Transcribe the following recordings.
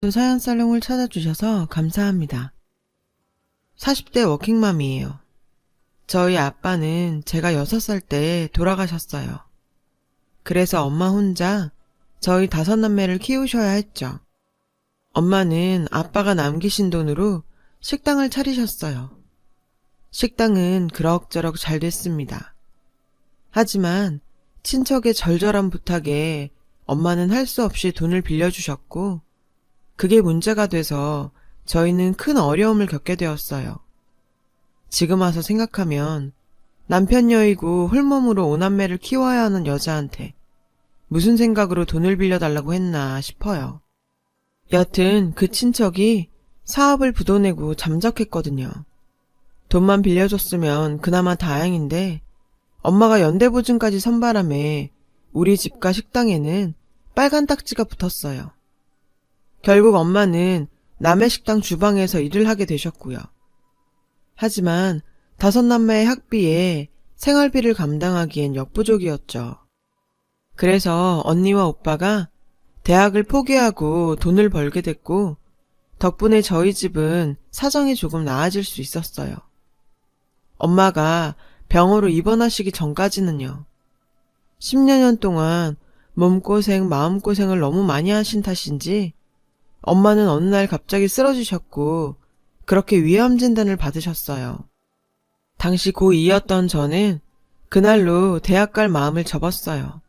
또 사연 살롱을 찾아주셔서 감사합니다. 40대 워킹맘이에요. 저희 아빠는 제가 6살 때 돌아가셨어요. 그래서 엄마 혼자 저희 5남매를 키우셔야 했죠. 엄마는 아빠가 남기신 돈으로 식당을 차리셨어요. 식당은 그럭저럭 잘 됐습니다. 하지만 친척의 절절한 부탁에 엄마는 할 수 없이 돈을 빌려주셨고 그게 문제가 돼서 저희는 큰 어려움을 겪게 되었어요. 지금 와서 생각하면 남편 여이고 홀몸으로 5남매를 키워야 하는 여자한테 무슨 생각으로 돈을 빌려달라고 했나 싶어요. 여튼 그 친척이 사업을 부도내고 잠적했거든요. 돈만 빌려줬으면 그나마 다행인데 엄마가 연대보증까지 선 바람에 우리 집과 식당에는 빨간 딱지가 붙었어요. 결국 엄마는 남의 식당 주방에서 일을 하게 되셨고요. 하지만 5남매의 학비에 생활비를 감당하기엔 역부족이었죠. 그래서 언니와 오빠가 대학을 포기하고 돈을 벌게 됐고 덕분에 저희 집은 사정이 조금 나아질 수 있었어요. 엄마가 병으로 입원하시기 전까지는요. 10여 년 동안 몸고생, 마음고생을 너무 많이 하신 탓인지 엄마는 어느 날 갑자기 쓰러지셨고 그렇게 위암 진단을 받으셨어요. 당시 고2였던 저는 그날로 대학 갈 마음을 접었어요.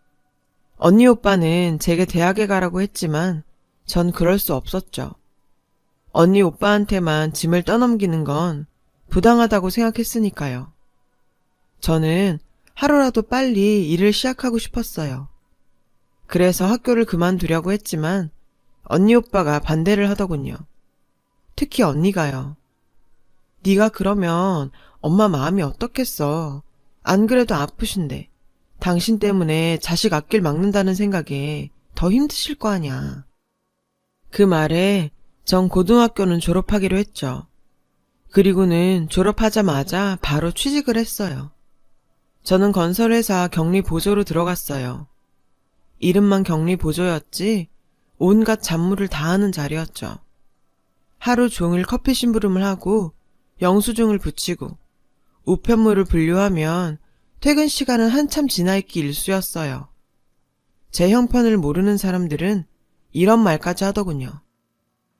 언니 오빠는 제게 대학에 가라고 했지만 전 그럴 수 없었죠. 언니 오빠한테만 짐을 떠넘기는 건 부당하다고 생각했으니까요. 저는 하루라도 빨리 일을 시작하고 싶었어요. 그래서 학교를 그만두려고 했지만 언니 오빠가 반대를 하더군요. 특히 언니가요. 네가 그러면 엄마 마음이 어떻겠어. 안 그래도 아프신데 당신 때문에 자식 앞길 막는다는 생각에 더 힘드실 거 아냐. 그 말에 전 고등학교는 졸업하기로 했죠. 그리고는 졸업하자마자 바로 취직을 했어요. 저는 건설회사 격리보조로 들어갔어요. 이름만 격리보조였지 온갖 잡무를 다 하는 자리였죠. 하루 종일 커피 심부름을 하고 영수증을 붙이고 우편물을 분류하면 퇴근 시간은 한참 지나있기 일쑤였어요. 제 형편을 모르는 사람들은 이런 말까지 하더군요.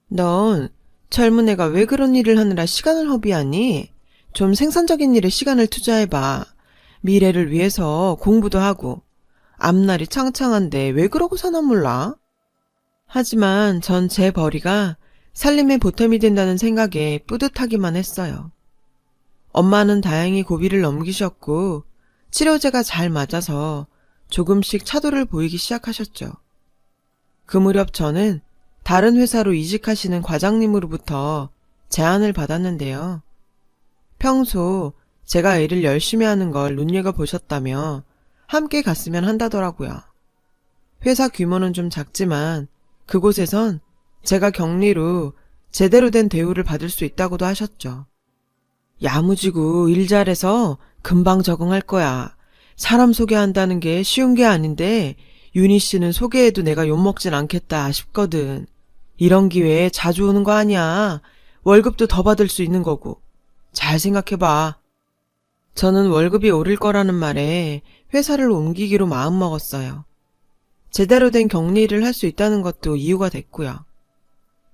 넌 젊은 애가 왜 그런 일을 하느라 시간을 허비하니? 좀 생산적인 일에 시간을 투자해봐. 미래를 위해서 공부도 하고 앞날이 창창한데 왜 그러고 사나 몰라? 하지만 전 제 벌이가 살림의 보탬이 된다는 생각에 뿌듯하기만 했어요. 엄마는 다행히 고비를 넘기셨고 치료제가 잘 맞아서 조금씩 차도를 보이기 시작하셨죠. 그 무렵 저는 다른 회사로 이직하시는 과장님으로부터 제안을 받았는데요. 평소 제가 일을 열심히 하는 걸 눈여겨보셨다며 함께 갔으면 한다더라고요. 회사 규모는 좀 작지만 그곳에선 제가 격리로 제대로 된 대우를 받을 수 있다고도 하셨죠. 야무지고 일 잘해서 금방 적응할 거야. 사람 소개한다는 게 쉬운 게 아닌데 윤희 씨는 소개해도 내가 욕먹진 않겠다 싶거든. 이런 기회에 자주 오는 거 아니야. 월급도 더 받을 수 있는 거고. 잘 생각해봐. 저는 월급이 오를 거라는 말에 회사를 옮기기로 마음먹었어요. 제대로 된 격리를 할 수 있다는 것도 이유가 됐고요.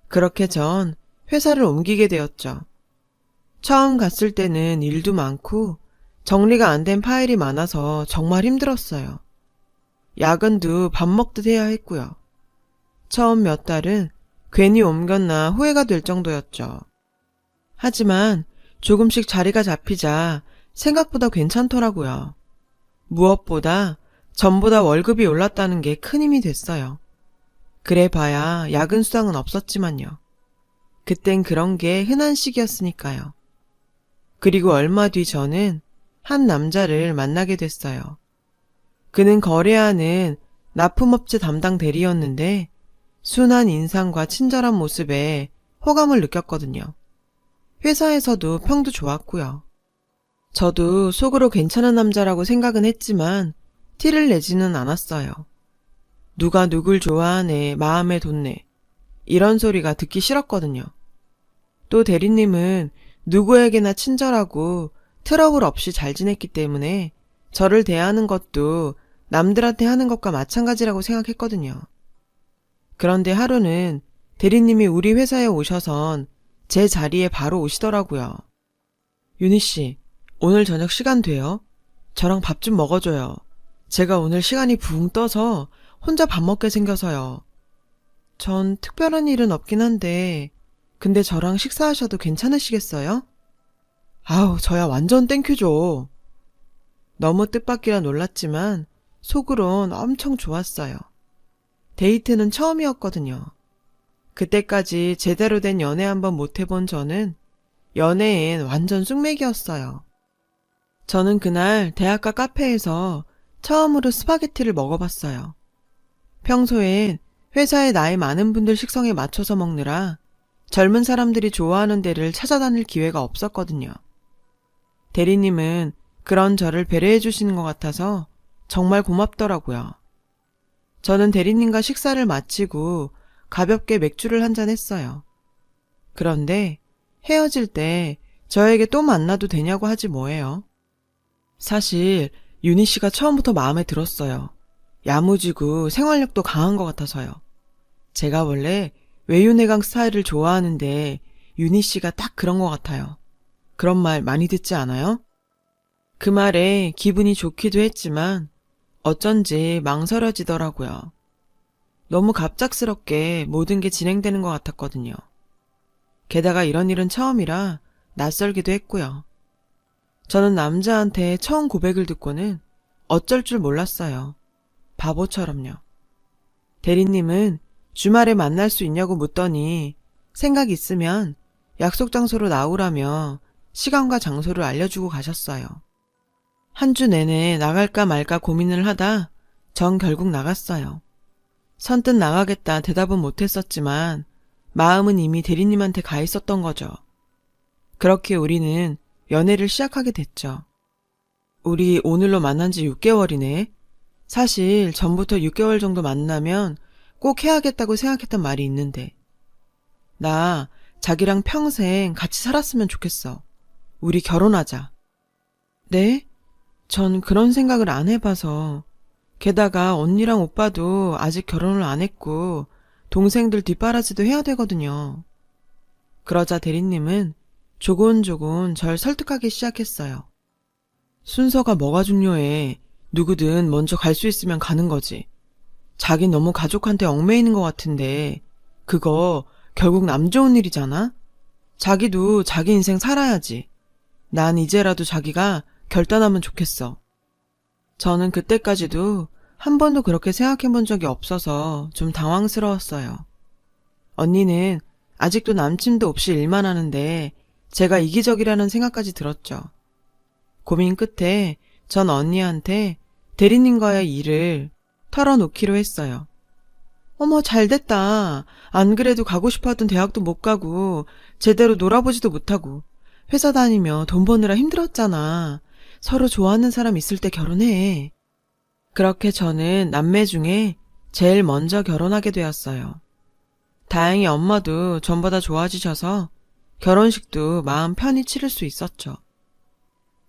그렇게 전 회사를 옮기게 되었죠. 처음 갔을 때는 일도 많고 정리가 안 된 파일이 많아서 정말 힘들었어요. 야근도 밥 먹듯 해야 했고요. 처음 몇 달은 괜히 옮겼나 후회가 될 정도였죠. 하지만 조금씩 자리가 잡히자 생각보다 괜찮더라고요. 무엇보다 전보다 월급이 올랐다는 게 큰 힘이 됐어요. 그래 봐야 야근 수당은 없었지만요. 그땐 그런 게 흔한 시기였으니까요. 그리고 얼마 뒤 저는 한 남자를 만나게 됐어요. 그는 거래하는 납품업체 담당 대리였는데 순한 인상과 친절한 모습에 호감을 느꼈거든요. 회사에서도 평도 좋았고요. 저도 속으로 괜찮은 남자라고 생각은 했지만 티를 내지는 않았어요. 누가 누굴 좋아하네, 마음에 뒀네. 이런 소리가 듣기 싫었거든요. 또 대리님은 누구에게나 친절하고 트러블 없이 잘 지냈기 때문에 저를 대하는 것도 남들한테 하는 것과 마찬가지라고 생각했거든요. 그런데 하루는 대리님이 우리 회사에 오셔선 제 자리에 바로 오시더라고요. 윤희 씨, 오늘 저녁 시간 돼요? 저랑 밥 좀 먹어줘요. 제가 오늘 시간이 붕 떠서 혼자 밥 먹게 생겨서요. 전 특별한 일은 없긴 한데, 근데 저랑 식사하셔도 괜찮으시겠어요? 아우, 저야 완전 땡큐죠. 너무 뜻밖이라 놀랐지만 속으론 엄청 좋았어요. 데이트는 처음이었거든요. 그때까지 제대로 된 연애 한번 못 해본 저는 연애엔 완전 쑥맥이었어요. 저는 그날 대학가 카페에서 처음으로 스파게티를 먹어봤어요. 평소엔 회사에 나이 많은 분들 식성에 맞춰서 먹느라 젊은 사람들이 좋아하는 데를 찾아다닐 기회가 없었거든요. 대리님은 그런 저를 배려해 주시는 것 같아서 정말 고맙더라고요. 저는 대리님과 식사를 마치고 가볍게 맥주를 한잔 했어요. 그런데 헤어질 때 저에게 또 만나도 되냐고 하지 뭐예요. 사실 윤희 씨가 처음부터 마음에 들었어요. 야무지고 생활력도 강한 것 같아서요. 제가 원래 외유내강 스타일을 좋아하는데 윤희 씨가 딱 그런 것 같아요. 그런 말 많이 듣지 않아요? 그 말에 기분이 좋기도 했지만 어쩐지 망설여지더라고요. 너무 갑작스럽게 모든 게 진행되는 것 같았거든요. 게다가 이런 일은 처음이라 낯설기도 했고요. 저는 남자한테 처음 고백을 듣고는 어쩔 줄 몰랐어요. 바보처럼요. 대리님은 주말에 만날 수 있냐고 묻더니 생각 있으면 약속 장소로 나오라며 시간과 장소를 알려주고 가셨어요. 한 주 내내 나갈까 말까 고민을 하다 전 결국 나갔어요. 선뜻 나가겠다 대답은 못했었지만 마음은 이미 대리님한테 가 있었던 거죠. 그렇게 우리는 연애를 시작하게 됐죠. 우리 오늘로 만난 지 6개월이네. 사실 전부터 6개월 정도 만나면 꼭 해야겠다고 생각했던 말이 있는데 나 자기랑 평생 같이 살았으면 좋겠어. 우리 결혼하자. 네? 전 그런 생각을 안 해봐서 게다가 언니랑 오빠도 아직 결혼을 안 했고 동생들 뒷바라지도 해야 되거든요. 그러자 대리님은 조곤조곤 절 설득하기 시작했어요. 순서가 뭐가 중요해. 누구든 먼저 갈 수 있으면 가는 거지. 자긴 너무 가족한테 얽매이는 것 같은데 그거 결국 남 좋은 일이잖아? 자기도 자기 인생 살아야지. 난 이제라도 자기가 결단하면 좋겠어. 저는 그때까지도 한 번도 그렇게 생각해 본 적이 없어서 좀 당황스러웠어요. 언니는 아직도 남친도 없이 일만 하는데 제가 이기적이라는 생각까지 들었죠. 고민 끝에 전 언니한테 대리님과의 일을 털어놓기로 했어요. 어머, 잘됐다. 안 그래도 가고 싶어하던 대학도 못 가고 제대로 놀아보지도 못하고 회사 다니며 돈 버느라 힘들었잖아. 서로 좋아하는 사람 있을 때 결혼해. 그렇게 저는 남매 중에 제일 먼저 결혼하게 되었어요. 다행히 엄마도 전보다 좋아지셔서 결혼식도 마음 편히 치를 수 있었죠.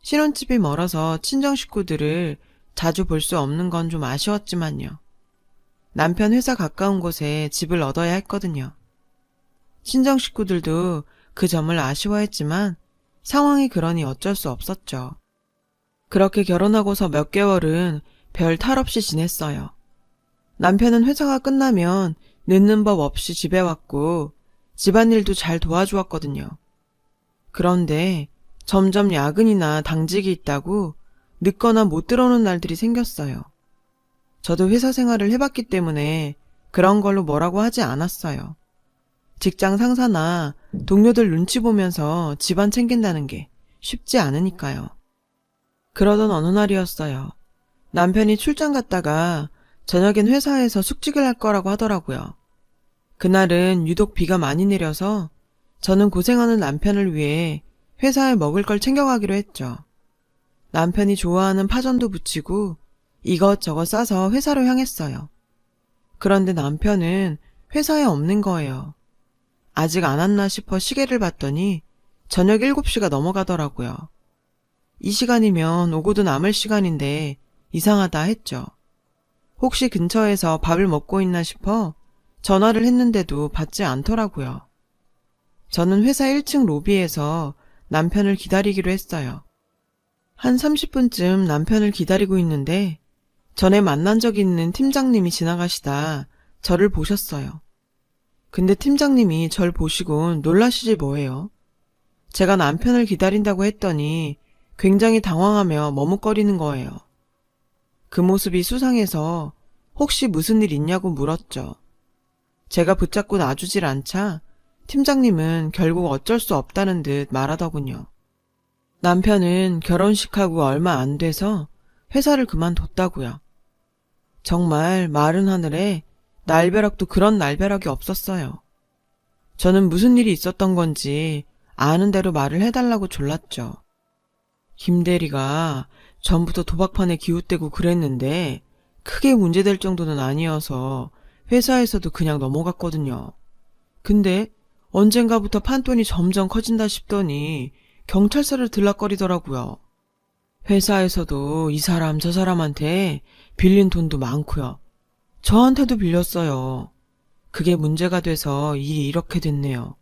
신혼집이 멀어서 친정 식구들을 자주 볼 수 없는 건 좀 아쉬웠지만요. 남편 회사 가까운 곳에 집을 얻어야 했거든요. 친정 식구들도 그 점을 아쉬워했지만 상황이 그러니 어쩔 수 없었죠. 그렇게 결혼하고서 몇 개월은 별 탈 없이 지냈어요. 남편은 회사가 끝나면 늦는 법 없이 집에 왔고 집안일도 잘 도와주었거든요. 그런데 점점 야근이나 당직이 있다고 늦거나 못 들어오는 날들이 생겼어요. 저도 회사 생활을 해봤기 때문에 그런 걸로 뭐라고 하지 않았어요. 직장 상사나 동료들 눈치 보면서 집안 챙긴다는 게 쉽지 않으니까요. 그러던 어느 날이었어요. 남편이 출장 갔다가 저녁엔 회사에서 숙직을 할 거라고 하더라고요. 그날은 유독 비가 많이 내려서 저는 고생하는 남편을 위해 회사에 먹을 걸 챙겨가기로 했죠. 남편이 좋아하는 파전도 부치고 이것저것 싸서 회사로 향했어요. 그런데 남편은 회사에 없는 거예요. 아직 안 왔나 싶어 시계를 봤더니 저녁 7시가 넘어가더라고요. 이 시간이면 오고도 남을 시간인데 이상하다 했죠. 혹시 근처에서 밥을 먹고 있나 싶어 전화를 했는데도 받지 않더라고요. 저는 회사 1층 로비에서 남편을 기다리기로 했어요. 한 30분쯤 남편을 기다리고 있는데 전에 만난 적 있는 팀장님이 지나가시다 저를 보셨어요. 근데 팀장님이 절 보시곤 놀라시지 뭐예요. 제가 남편을 기다린다고 했더니 굉장히 당황하며 머뭇거리는 거예요. 그 모습이 수상해서 혹시 무슨 일 있냐고 물었죠. 제가 붙잡고 놔주질 않자 팀장님은 결국 어쩔 수 없다는 듯 말하더군요. 남편은 결혼식하고 얼마 안 돼서 회사를 그만뒀다고요. 정말 마른 하늘에 날벼락도 그런 날벼락이 없었어요. 저는 무슨 일이 있었던 건지 아는 대로 말을 해달라고 졸랐죠. 김 대리가 전부터 도박판에 기웃대고 그랬는데 크게 문제될 정도는 아니어서 회사에서도 그냥 넘어갔거든요. 근데 언젠가부터 판돈이 점점 커진다 싶더니 경찰서를 들락거리더라고요. 회사에서도 이 사람 저 사람한테 빌린 돈도 많고요. 저한테도 빌렸어요. 그게 문제가 돼서 일이 이렇게 됐네요.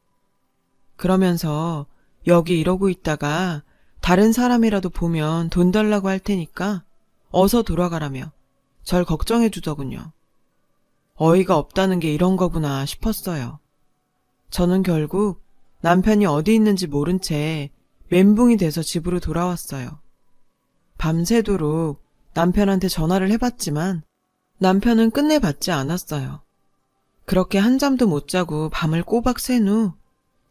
그러면서 여기 이러고 있다가 다른 사람이라도 보면 돈 달라고 할 테니까 어서 돌아가라며 절 걱정해 주더군요. 어이가 없다는 게 이런 거구나 싶었어요. 저는 결국 남편이 어디 있는지 모른 채 멘붕이 돼서 집으로 돌아왔어요. 밤새도록 남편한테 전화를 해봤지만 남편은 끝내 받지 않았어요. 그렇게 한잠도 못 자고 밤을 꼬박 샌 후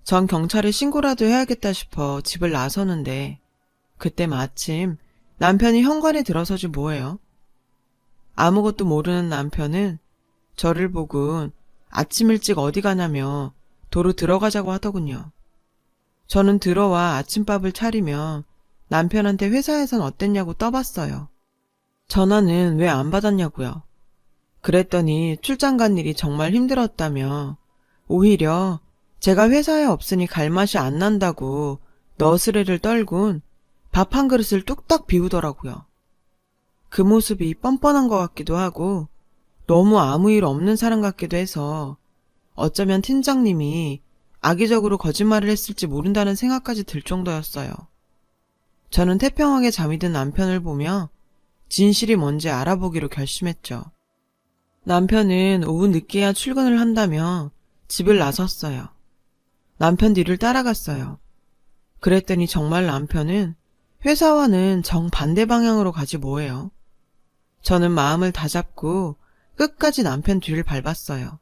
전 경찰에 신고라도 해야겠다 싶어 집을 나서는데 그때 마침 남편이 현관에 들어서지 뭐예요. 아무것도 모르는 남편은 저를 보곤 아침 일찍 어디 가냐며 도로 들어가자고 하더군요. 저는 들어와 아침밥을 차리며 남편한테 회사에선 어땠냐고 떠봤어요. 전화는 왜 안 받았냐고요. 그랬더니 출장 간 일이 정말 힘들었다며 오히려 제가 회사에 없으니 갈 맛이 안 난다고 너스레를 떨군 밥 한 그릇을 뚝딱 비우더라고요. 그 모습이 뻔뻔한 것 같기도 하고 너무 아무 일 없는 사람 같기도 해서 어쩌면 팀장님이 악의적으로 거짓말을 했을지 모른다는 생각까지 들 정도였어요. 저는 태평하게 잠이 든 남편을 보며 진실이 뭔지 알아보기로 결심했죠. 남편은 오후 늦게야 출근을 한다며 집을 나섰어요. 남편 뒤를 따라갔어요. 그랬더니 정말 남편은 회사와는 정반대 방향으로 가지 뭐예요. 저는 마음을 다잡고 끝까지 남편 뒤를 밟았어요.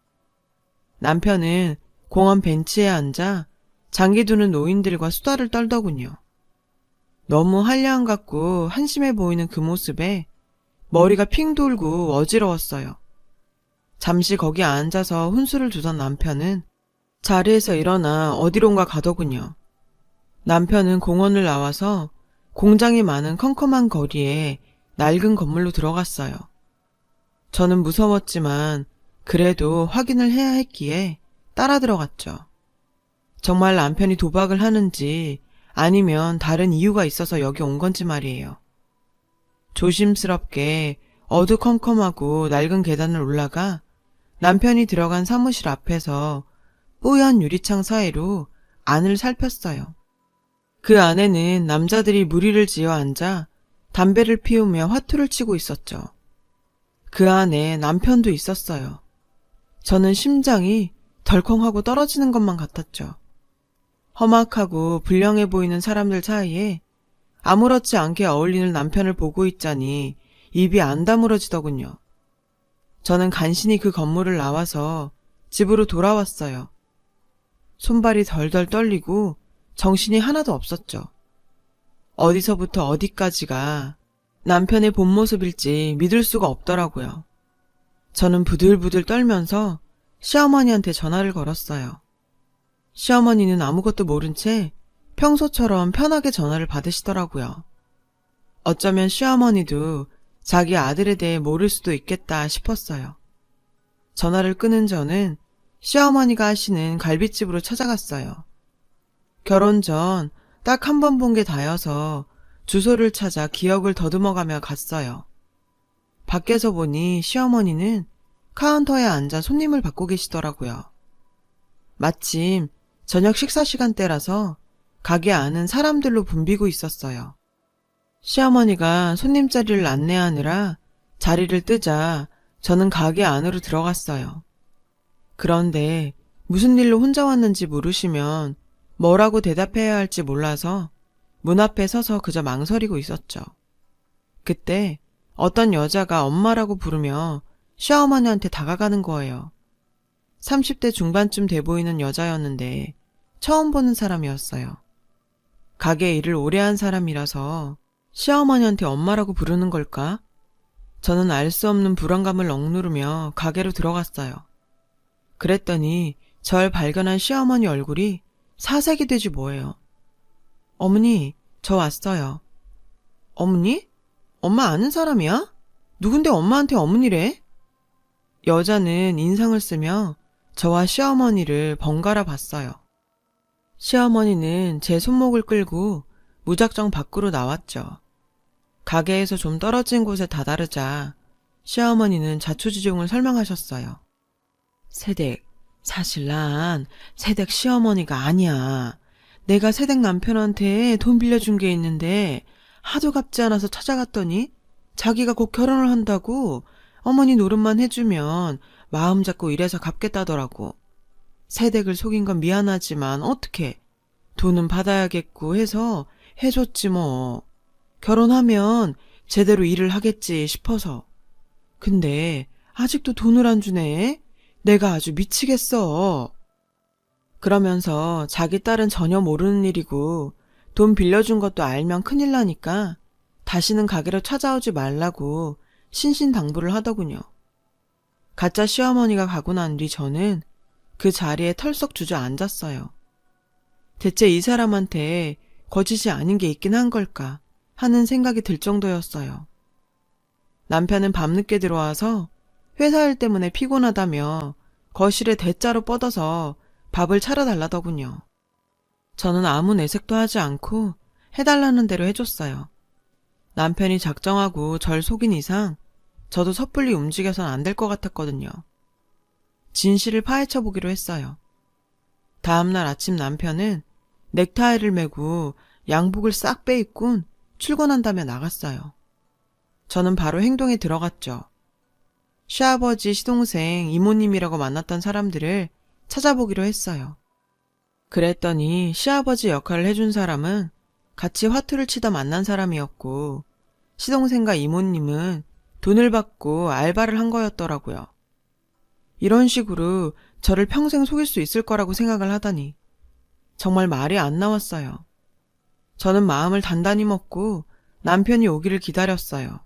남편은 공원 벤치에 앉아 장기 두는 노인들과 수다를 떨더군요. 너무 한량 같고 한심해 보이는 그 모습에 머리가 핑 돌고 어지러웠어요. 잠시 거기 앉아서 훈수를 두던 남편은 자리에서 일어나 어디론가 가더군요. 남편은 공원을 나와서 공장이 많은 컴컴한 거리에 낡은 건물로 들어갔어요. 저는 무서웠지만 그래도 확인을 해야 했기에 따라 들어갔죠. 정말 남편이 도박을 하는지 아니면 다른 이유가 있어서 여기 온 건지 말이에요. 조심스럽게 어두컴컴하고 낡은 계단을 올라가 남편이 들어간 사무실 앞에서 뽀얀 유리창 사이로 안을 살폈어요. 그 안에는 남자들이 무리를 지어 앉아 담배를 피우며 화투를 치고 있었죠. 그 안에 남편도 있었어요. 저는 심장이 덜컹하고 떨어지는 것만 같았죠. 험악하고 불량해 보이는 사람들 사이에 아무렇지 않게 어울리는 남편을 보고 있자니 입이 안 다물어지더군요. 저는 간신히 그 건물을 나와서 집으로 돌아왔어요. 손발이 덜덜 떨리고 정신이 하나도 없었죠. 어디서부터 어디까지가 남편의 본 모습일지 믿을 수가 없더라고요. 저는 부들부들 떨면서 시어머니한테 전화를 걸었어요. 시어머니는 아무것도 모른 채 평소처럼 편하게 전화를 받으시더라고요. 어쩌면 시어머니도 자기 아들에 대해 모를 수도 있겠다 싶었어요. 전화를 끊은 저는 시어머니가 하시는 갈빗집으로 찾아갔어요. 결혼 전 딱 한 번 본 게 다여서 주소를 찾아 기억을 더듬어가며 갔어요. 밖에서 보니 시어머니는 카운터에 앉아 손님을 받고 계시더라고요. 마침 저녁 식사 시간대라서 가게 안은 사람들로 붐비고 있었어요. 시어머니가 손님 자리를 안내하느라 자리를 뜨자 저는 가게 안으로 들어갔어요. 그런데 무슨 일로 혼자 왔는지 물으시면 뭐라고 대답해야 할지 몰라서 문 앞에 서서 그저 망설이고 있었죠. 그때 어떤 여자가 엄마라고 부르며 시어머니한테 다가가는 거예요. 30대 중반쯤 돼 보이는 여자였는데 처음 보는 사람이었어요. 가게 일을 오래 한 사람이라서 시어머니한테 엄마라고 부르는 걸까? 저는 알 수 없는 불안감을 억누르며 가게로 들어갔어요. 그랬더니 절 발견한 시어머니 얼굴이 사색이 되지 뭐예요. 어머니, 저 왔어요. 어머니? 엄마 아는 사람이야? 누군데 엄마한테 어머니래? 여자는 인상을 쓰며 저와 시어머니를 번갈아 봤어요. 시어머니는 제 손목을 끌고 무작정 밖으로 나왔죠. 가게에서 좀 떨어진 곳에 다다르자 시어머니는 자초지종을 설명하셨어요. 세댁, 사실 난 세댁 시어머니가 아니야. 내가 세댁 남편한테 돈 빌려준 게 있는데 하도 갚지 않아서 찾아갔더니 자기가 곧 결혼을 한다고 어머니 노릇만 해주면 마음 잡고 이래서 갚겠다더라고. 세댁을 속인 건 미안하지만 어떡해. 돈은 받아야겠고 해서 해줬지 뭐. 결혼하면 제대로 일을 하겠지 싶어서. 근데 아직도 돈을 안 주네. 내가 아주 미치겠어. 그러면서 자기 딸은 전혀 모르는 일이고 돈 빌려준 것도 알면 큰일 나니까 다시는 가게로 찾아오지 말라고 신신당부를 하더군요. 가짜 시어머니가 가고 난 뒤 저는 그 자리에 털썩 주저앉았어요. 대체 이 사람한테 거짓이 아닌 게 있긴 한 걸까 하는 생각이 들 정도였어요. 남편은 밤늦게 들어와서 회사 일 때문에 피곤하다며 거실에 대자로 뻗어서 밥을 차려달라더군요. 저는 아무 내색도 하지 않고 해달라는 대로 해줬어요. 남편이 작정하고 절 속인 이상 저도 섣불리 움직여선 안 될 것 같았거든요. 진실을 파헤쳐 보기로 했어요. 다음날 아침 남편은 넥타이를 메고 양복을 싹 빼입곤 출근한다며 나갔어요. 저는 바로 행동에 들어갔죠. 시아버지, 시동생, 이모님이라고 만났던 사람들을 찾아보기로 했어요. 그랬더니 시아버지 역할을 해준 사람은 같이 화투를 치다 만난 사람이었고 시동생과 이모님은 돈을 받고 알바를 한 거였더라고요. 이런 식으로 저를 평생 속일 수 있을 거라고 생각을 하다니 정말 말이 안 나왔어요. 저는 마음을 단단히 먹고 남편이 오기를 기다렸어요.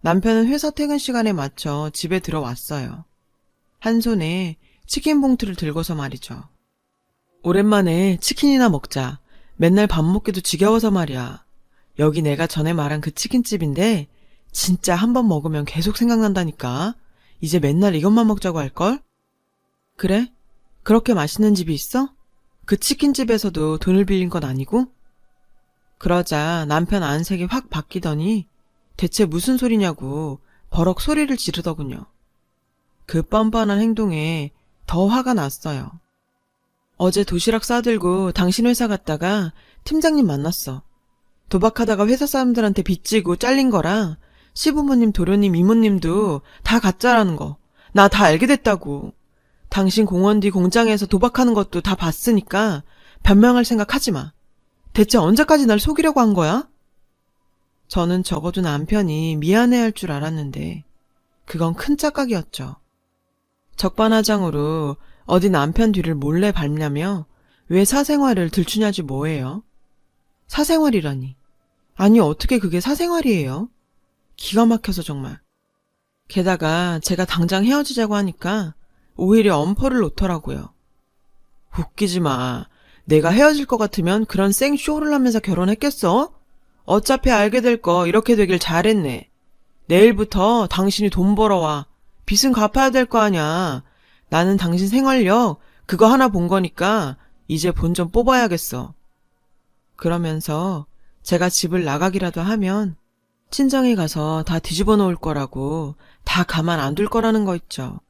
남편은 회사 퇴근 시간에 맞춰 집에 들어왔어요. 한 손에 치킨 봉투를 들고서 말이죠. 오랜만에 치킨이나 먹자. 맨날 밥 먹기도 지겨워서 말이야. 여기 내가 전에 말한 그 치킨집인데 진짜 한 번 먹으면 계속 생각난다니까. 이제 맨날 이것만 먹자고 할걸? 그래? 그렇게 맛있는 집이 있어? 그 치킨집에서도 돈을 빌린 건 아니고? 그러자 남편 안색이 확 바뀌더니 대체 무슨 소리냐고 버럭 소리를 지르더군요. 그 뻔뻔한 행동에 더 화가 났어요. 어제 도시락 싸들고 당신 회사 갔다가 팀장님 만났어. 도박하다가 회사 사람들한테 빚지고 잘린 거라 시부모님, 도련님, 이모님도 다 가짜라는 거. 나 다 알게 됐다고. 당신 공원 뒤 공장에서 도박하는 것도 다 봤으니까 변명할 생각 하지 마. 대체 언제까지 날 속이려고 한 거야? 저는 적어도 남편이 미안해할 줄 알았는데 그건 큰 착각이었죠. 적반하장으로 어디 남편 뒤를 몰래 밟냐며 왜 사생활을 들추냐지 뭐예요? 사생활이라니. 아니 어떻게 그게 사생활이에요? 기가 막혀서 정말. 게다가 제가 당장 헤어지자고 하니까 오히려 엄포를 놓더라고요. 웃기지 마. 내가 헤어질 것 같으면 그런 생쇼를 하면서 결혼했겠어? 어차피 알게 될 거 이렇게 되길 잘했네. 내일부터 당신이 돈 벌어와. 빚은 갚아야 될 거 아냐. 나는 당신 생활력 그거 하나 본 거니까 이제 본 좀 뽑아야겠어. 그러면서 제가 집을 나가기라도 하면 친정에 가서 다 뒤집어 놓을 거라고, 다 가만 안 둘 거라는 거 있죠.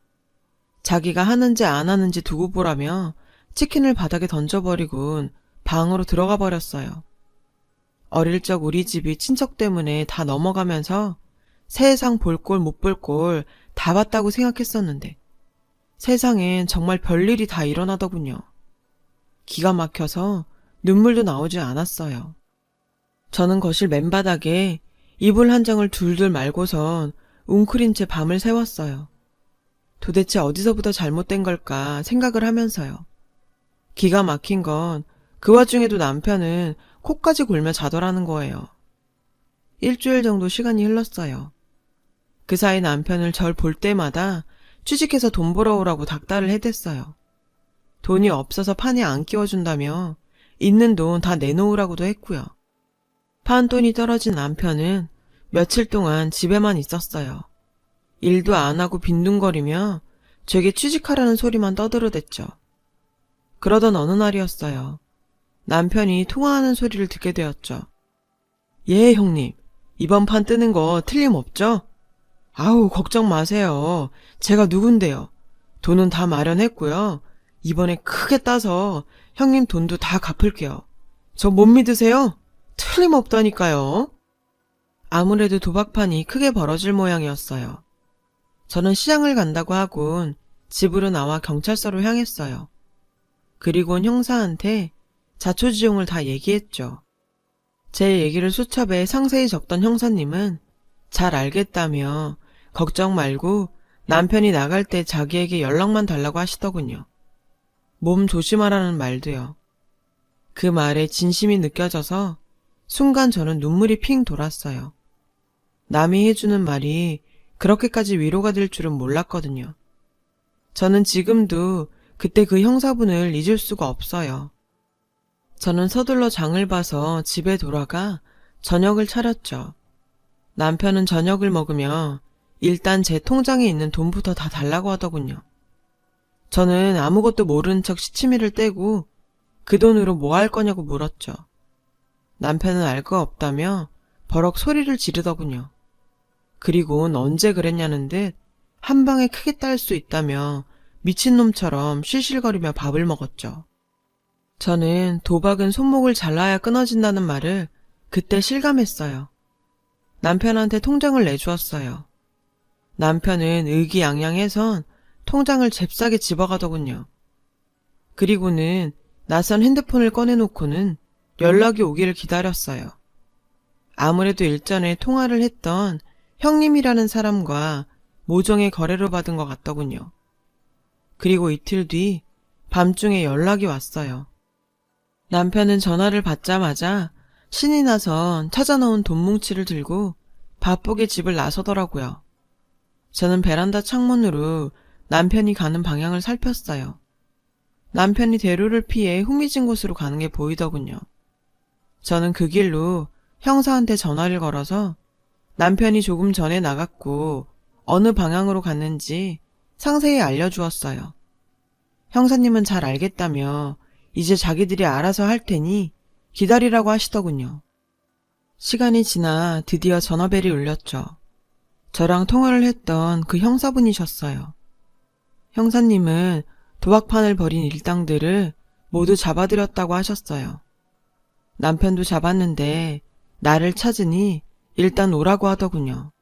자기가 하는지 안 하는지 두고 보라며 치킨을 바닥에 던져버리곤 방으로 들어가 버렸어요. 어릴 적 우리 집이 친척 때문에 다 넘어가면서 세상 볼 꼴 못 볼 꼴 다 봤다고 생각했었는데 세상엔 정말 별일이 다 일어나더군요. 기가 막혀서 눈물도 나오지 않았어요. 저는 거실 맨바닥에 이불 한 장을 둘둘 말고선 웅크린 채 밤을 새웠어요. 도대체 어디서부터 잘못된 걸까 생각을 하면서요. 기가 막힌 건 그 와중에도 남편은 코까지 골며 자더라는 거예요. 일주일 정도 시간이 흘렀어요. 그 사이 남편을 절 볼 때마다 취직해서 돈 벌어오라고 닥달을 해댔어요. 돈이 없어서 판에 안 끼워준다며 있는 돈 다 내놓으라고도 했고요. 판돈이 떨어진 남편은 며칠 동안 집에만 있었어요. 일도 안 하고 빈둥거리며 제게 취직하라는 소리만 떠들어댔죠. 그러던 어느 날이었어요. 남편이 통화하는 소리를 듣게 되었죠. 예, 형님. 이번 판 뜨는 거 틀림없죠? 아우, 걱정 마세요. 제가 누군데요. 돈은 다 마련했고요. 이번에 크게 따서 형님 돈도 다 갚을게요. 저 못 믿으세요? 틀림없다니까요. 아무래도 도박판이 크게 벌어질 모양이었어요. 저는 시장을 간다고 하곤 집으로 나와 경찰서로 향했어요. 그리곤 형사한테 자초지종을 다 얘기했죠. 제 얘기를 수첩에 상세히 적던 형사님은 잘 알겠다며 걱정 말고 남편이 나갈 때 자기에게 연락만 달라고 하시더군요. 몸 조심하라는 말도요. 그 말에 진심이 느껴져서 순간 저는 눈물이 핑 돌았어요. 남이 해주는 말이 그렇게까지 위로가 될 줄은 몰랐거든요. 저는 지금도 그때 그 형사분을 잊을 수가 없어요. 저는 서둘러 장을 봐서 집에 돌아가 저녁을 차렸죠. 남편은 저녁을 먹으며 일단 제 통장에 있는 돈부터 다 달라고 하더군요. 저는 아무것도 모르는 척 시치미를 떼고 그 돈으로 뭐 할 거냐고 물었죠. 남편은 알 거 없다며 버럭 소리를 지르더군요. 그리고는 언제 그랬냐는 듯 한 방에 크게 딸 수 있다며 미친놈처럼 실실거리며 밥을 먹었죠. 저는 도박은 손목을 잘라야 끊어진다는 말을 그때 실감했어요. 남편한테 통장을 내주었어요. 남편은 의기양양해선 통장을 잽싸게 집어가더군요. 그리고는 낯선 핸드폰을 꺼내놓고는 연락이 오기를 기다렸어요. 아무래도 일전에 통화를 했던 형님이라는 사람과 모종의 거래로 받은 것 같더군요. 그리고 이틀 뒤 밤중에 연락이 왔어요. 남편은 전화를 받자마자 신이 나선 찾아놓은 돈 뭉치를 들고 바쁘게 집을 나서더라고요. 저는 베란다 창문으로 남편이 가는 방향을 살폈어요. 남편이 대로를 피해 흥미진 곳으로 가는 게 보이더군요. 저는 그 길로 형사한테 전화를 걸어서 남편이 조금 전에 나갔고 어느 방향으로 갔는지 상세히 알려주었어요. 형사님은 잘 알겠다며 이제 자기들이 알아서 할 테니 기다리라고 하시더군요. 시간이 지나 드디어 전화벨이 울렸죠. 저랑 통화를 했던 그 형사분이셨어요. 형사님은 도박판을 벌인 일당들을 모두 잡아들였다고 하셨어요. 남편도 잡았는데 나를 찾으니 일단 오라고 하더군요.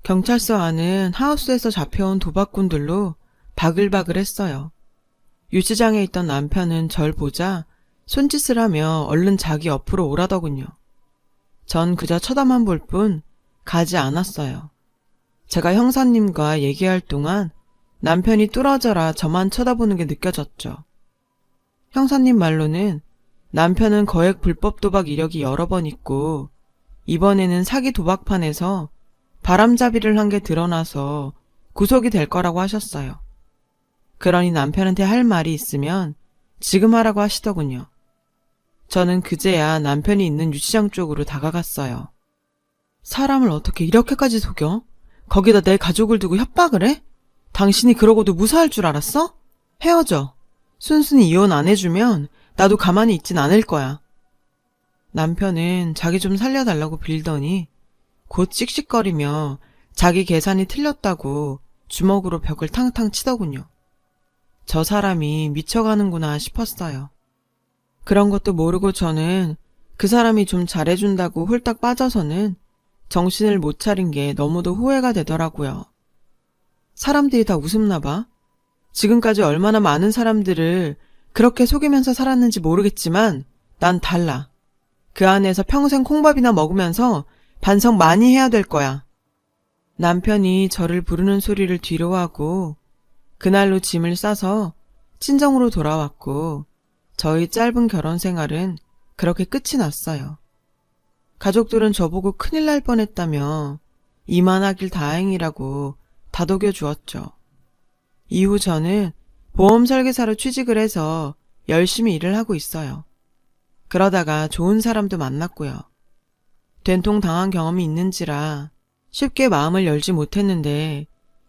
경찰서 안은 하우스에서 잡혀온 도박꾼들로 바글바글 했어요. 유치장에 있던 남편은 절 보자 손짓을 하며 얼른 자기 옆으로 오라더군요. 전 그저 쳐다만 볼 뿐 가지 않았어요. 제가 형사님과 얘기할 동안 남편이 뚫어져라 저만 쳐다보는 게 느껴졌죠. 형사님 말로는 남편은 거액 불법 도박 이력이 여러 번 있고 이번에는 사기 도박판에서 바람잡이를 한 게 드러나서 구속이 될 거라고 하셨어요. 그러니 남편한테 할 말이 있으면 지금 하라고 하시더군요. 저는 그제야 남편이 있는 유치장 쪽으로 다가갔어요. 사람을 어떻게 이렇게까지 속여? 거기다 내 가족을 두고 협박을 해? 당신이 그러고도 무사할 줄 알았어? 헤어져. 순순히 이혼 안 해주면 나도 가만히 있진 않을 거야. 남편은 자기 좀 살려달라고 빌더니 곧 씩씩거리며 자기 계산이 틀렸다고 주먹으로 벽을 탕탕 치더군요. 저 사람이 미쳐가는구나 싶었어요. 그런 것도 모르고 저는 그 사람이 좀 잘해준다고 홀딱 빠져서는 정신을 못 차린 게 너무도 후회가 되더라고요. 사람들이 다 웃음나 봐. 지금까지 얼마나 많은 사람들을 그렇게 속이면서 살았는지 모르겠지만 난 달라. 그 안에서 평생 콩밥이나 먹으면서 반성 많이 해야 될 거야. 남편이 저를 부르는 소리를 뒤로 하고 그날로 짐을 싸서 친정으로 돌아왔고 저희 짧은 결혼 생활은 그렇게 끝이 났어요. 가족들은 저보고 큰일 날 뻔했다며 이만하길 다행이라고 다독여 주었죠. 이후 저는 보험 설계사로 취직을 해서 열심히 일을 하고 있어요. 그러다가 좋은 사람도 만났고요. 된통 당한 경험이 있는지라 쉽게 마음을 열지 못했는데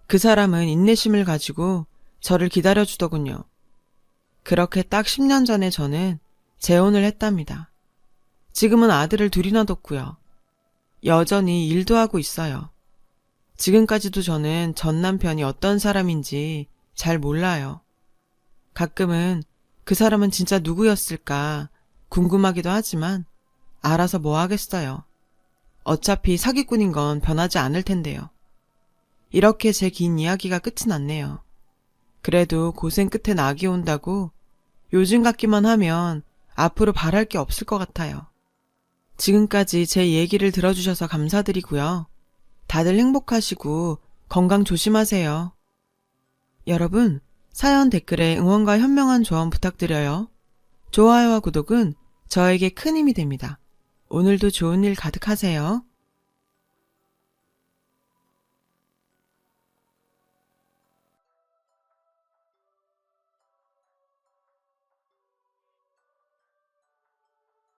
그 사람은 인내심을 가지고 저를 기다려주더군요. 그렇게 딱 10년 전에 저는 재혼을 했답니다. 지금은 아들을 둘이나 뒀고요. 여전히 일도 하고 있어요. 지금까지도 저는 전 남편이 어떤 사람인지 잘 몰라요. 가끔은 그 사람은 진짜 누구였을까 궁금하기도 하지만 알아서 뭐 하겠어요. 어차피 사기꾼인 건 변하지 않을 텐데요. 이렇게 제 긴 이야기가 끝이 났네요. 그래도 고생 끝에 낙이 온다고 요즘 같기만 하면 앞으로 바랄 게 없을 것 같아요. 지금까지 제 얘기를 들어주셔서 감사드리고요. 다들 행복하시고 건강 조심하세요. 여러분, 사연 댓글에 응원과 현명한 조언 부탁드려요. 좋아요와 구독은 저에게 큰 힘이 됩니다. 오늘도 좋은 일 가득하세요.